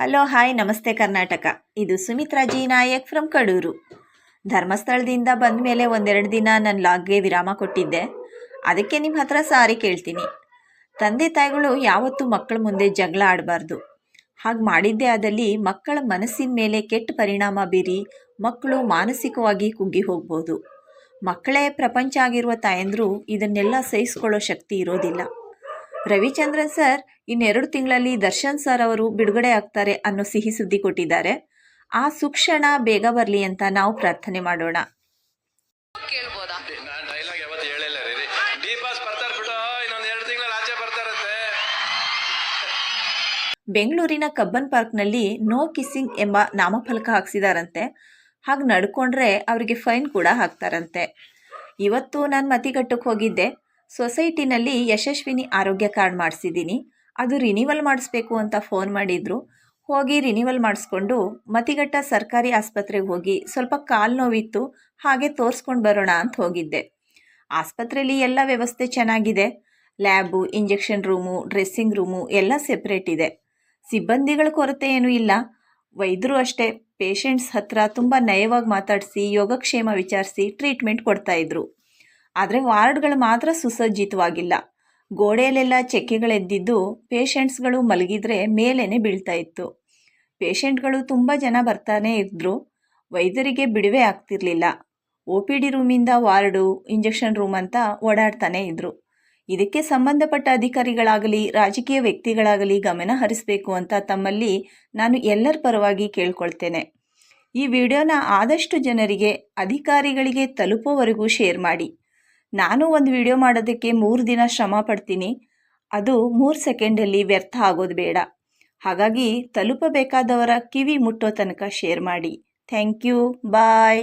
Hello hi ನಮಸ್ತೆ ಕರ್ನಾಟಕ. ಇದು Sumitra G Nayak from Kadur. ಧರ್ಮಸ್ಥಳದಿಂದ ಬಂದ ಮೇಲೆ ಒಂದೆರಡು ದಿನ ನನ್ನ ಲಾಗ್ಗೆ ವಿರಾಮ ಕೊಟ್ಟಿದ್ದೆ. ಅದಕ್ಕೆ ನಿಮ್ಮ ಹತ್ರ ಸಾರಿ ಕೇಳ್ತೀನಿ. ತಂದೆ ತಾಯಿಗಳು ಯಾವತ್ತೂ ಮಕ್ಕಳ ಮುಂದೆ ಜಗಳ ಆಡಬಾರ್ದು. ಹಾಗೆ ಮಾಡಿದ್ದೇ ಆದಲ್ಲಿ ಮಕ್ಕಳ ಮನಸ್ಸಿನ ಮೇಲೆ ಕೆಟ್ಟ ಪರಿಣಾಮ ಬೀರಿ ಮಕ್ಕಳು ಮಾನಸಿಕವಾಗಿ ಕುಗ್ಗಿ ಹೋಗ್ಬೋದು. ಮಕ್ಕಳೇ ಪ್ರಪಂಚ ಆಗಿರುವ ತಾಯಂದರು ಇದನ್ನೆಲ್ಲ ಸಹಿಸ್ಕೊಳ್ಳೋ ಶಕ್ತಿ ಇರೋದಿಲ್ಲ. ರವಿಚಂದ್ರನ್ ಸರ್ ಇನ್ನೆರಡು ತಿಂಗಳಲ್ಲಿ ದರ್ಶನ್ ಸರ್ ಅವರು ಬಿಡುಗಡೆ ಆಗ್ತಾರೆ ಅನ್ನೋ ಸಿಹಿ ಸುದ್ದಿ ಕೊಟ್ಟಿದ್ದಾರೆ. ಆ ಸುಕ್ಷಣ ಬೇಗ ಬರಲಿ ಅಂತ ನಾವು ಪ್ರಾರ್ಥನೆ ಮಾಡೋಣ. ಬೆಂಗಳೂರಿನ ಕಬ್ಬನ್ ಪಾರ್ಕ್ನಲ್ಲಿ ನೋ ಕಿಸ್ಸಿಂಗ್ ಎಂಬ ನಾಮಫಲಕ ಹಾಕ್ಸಿದಾರಂತೆ. ಹಾಗೆ ನಡ್ಕೊಂಡ್ರೆ ಅವರಿಗೆ ಫೈನ್ ಕೂಡ ಹಾಕ್ತಾರಂತೆ. ಇವತ್ತು ನಾನು ಮತಿಗಟ್ಟಕ್ಕೆ ಹೋಗಿದ್ದೆ. ಸೊಸೈಟಿನಲ್ಲಿ ಯಶಸ್ವಿನಿ ಆರೋಗ್ಯ ಕಾರ್ಡ್ ಮಾಡಿಸಿದ್ದೀನಿ, ಅದು ರಿನಿವಲ್ ಮಾಡಿಸ್ಬೇಕು ಅಂತ ಫೋನ್ ಮಾಡಿದರು. ಹೋಗಿ ರಿನಿವಲ್ ಮಾಡಿಸ್ಕೊಂಡು ಮತಿಗಟ್ಟ ಸರ್ಕಾರಿ ಆಸ್ಪತ್ರೆಗೆ ಹೋಗಿ ಸ್ವಲ್ಪ ಕಾಲು ನೋವಿತ್ತು, ಹಾಗೆ ತೋರಿಸ್ಕೊಂಡು ಬರೋಣ ಅಂತ ಹೋಗಿದ್ದೆ. ಆಸ್ಪತ್ರೆಯಲ್ಲಿ ಎಲ್ಲ ವ್ಯವಸ್ಥೆ ಚೆನ್ನಾಗಿದೆ. Lab, injection room, dressing room ಎಲ್ಲ ಸೆಪ್ರೇಟ್ ಇದೆ. ಸಿಬ್ಬಂದಿಗಳ ಕೊರತೆ ಏನೂ ಇಲ್ಲ. ವೈದ್ಯರು ಅಷ್ಟೇ ಪೇಷಂಟ್ಸ್ ಹತ್ರ ತುಂಬ ನಯವಾಗಿ ಮಾತಾಡಿಸಿ ಯೋಗಕ್ಷೇಮ ವಿಚಾರಿಸಿ ಟ್ರೀಟ್ಮೆಂಟ್ ಕೊಡ್ತಾಯಿದ್ರು. ಆದರೆ ವಾರ್ಡ್ಗಳು ಮಾತ್ರ ಸುಸಜ್ಜಿತವಾಗಿಲ್ಲ. ಗೋಡೆಯಲ್ಲೆಲ್ಲ ಚೆಕ್ಕೆಗಳೆದ್ದಿದ್ದು ಪೇಷಂಟ್ಸ್ಗಳು ಮಲಗಿದ್ರೆ ಮೇಲೇ ಬೀಳ್ತಾ ಇತ್ತು. ಪೇಷಂಟ್ಗಳು ತುಂಬ ಜನ ಬರ್ತಾನೆ ಇದ್ದರು. ವೈದ್ಯರಿಗೆ ಬಿಡುವೆ ಆಗ್ತಿರ್ಲಿಲ್ಲ. OPD ರೂಮಿಂದ ವಾರ್ಡು, ಇಂಜೆಕ್ಷನ್ ರೂಮ್ ಅಂತ ಓಡಾಡ್ತಾನೆ ಇದ್ದರು. ಇದಕ್ಕೆ ಸಂಬಂಧಪಟ್ಟ ಅಧಿಕಾರಿಗಳಾಗಲಿ ರಾಜಕೀಯ ವ್ಯಕ್ತಿಗಳಾಗಲಿ ಗಮನ ಹರಿಸಬೇಕು ಅಂತ ತಮ್ಮಲ್ಲಿ ನಾನು ಎಲ್ಲರ ಪರವಾಗಿ ಕೇಳ್ಕೊಳ್ತೇನೆ. ಈ ವಿಡಿಯೋನ ಆದಷ್ಟು ಜನರಿಗೆ, ಅಧಿಕಾರಿಗಳಿಗೆ ತಲುಪೋವರೆಗೂ ಶೇರ್ ಮಾಡಿ. ನಾನು ಒಂದು ವಿಡಿಯೋ ಮಾಡೋದಕ್ಕೆ 3 ದಿನ ಶ್ರಮ ಪಡ್ತೀನಿ. ಅದು 3 ಸೆಕೆಂಡಲ್ಲಿ ವ್ಯರ್ಥ ಆಗೋದು ಬೇಡ. ಹಾಗಾಗಿ ತಲುಪಬೇಕಾದವರ ಕಿವಿ ಮುಟ್ಟೋ ತನಕ ಶೇರ್ ಮಾಡಿ. Thank you. ಬಾಯ್.